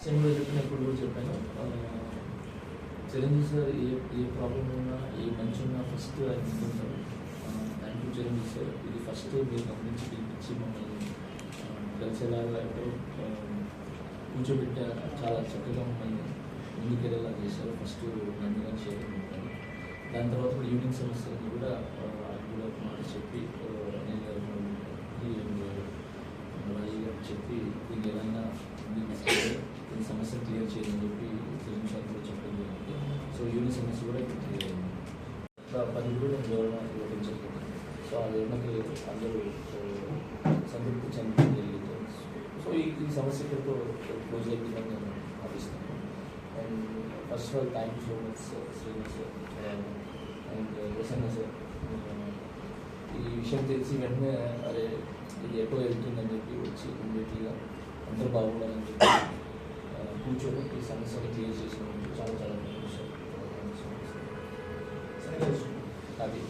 Time కూడా చెప్పిన ఇప్పుడు కూడా చెప్పాను. చిరంజీవి సార్ ఏ ప్రాబ్లం ఉన్నా ఏ మంచి ఉన్నా ఫస్ట్ ఆయన ముందుంటారు. Thank you Chiranjeevi sir. ఇది ఫస్ట్ మీరు గమనించి పిలిపించి మమ్మల్ని కలిసేలాగా అంటే కూర్చోబెట్టా చాలా చక్కగా మమ్మల్ని ముందుకెళ్ళేలా చేశారు. ఫస్ట్ నన్ను కానీ చేయగలుగుతాను. దాని తర్వాత కూడా ఈవినింగ్ సమస్యలను కూడా ఆయన కూడా ఒక మాట చెప్పి అనిల్ గారు రాజు గారు చెప్పి దీన్ని ఏదైనా దీని సమస్యను క్లియర్ చేయాలని చెప్పి చిరంజీవి కూడా చెప్పడం జరిగింది. సో ఈవినింగ్ సమస్య కూడా క్లియర్ అయింది. 10 కూడా నేను వివరణ ఇవ్వడం జరిగింది. సో ఆ వివరణకి అందరూ సంతృప్తి చెందడం జరిగింది. సో ఈ సమస్య ఇక్కడితో క్లోజ్ అయిపోయిందని నేను భావిస్తున్నాను. And first of all thank you so much Srinivas sir and Prasanna sir. ఈ విషయం తెలిసి వెంటనే అరే ఇది ఎక్కువ వెళ్తుందని చెప్పి వచ్చి ఇమ్మీడియట్లీగా అందరూ బాగుండాలని చెప్పి కూర్చొని ఈ సమస్యని క్లియర్ చేసినందుకు చాలా చాలా అది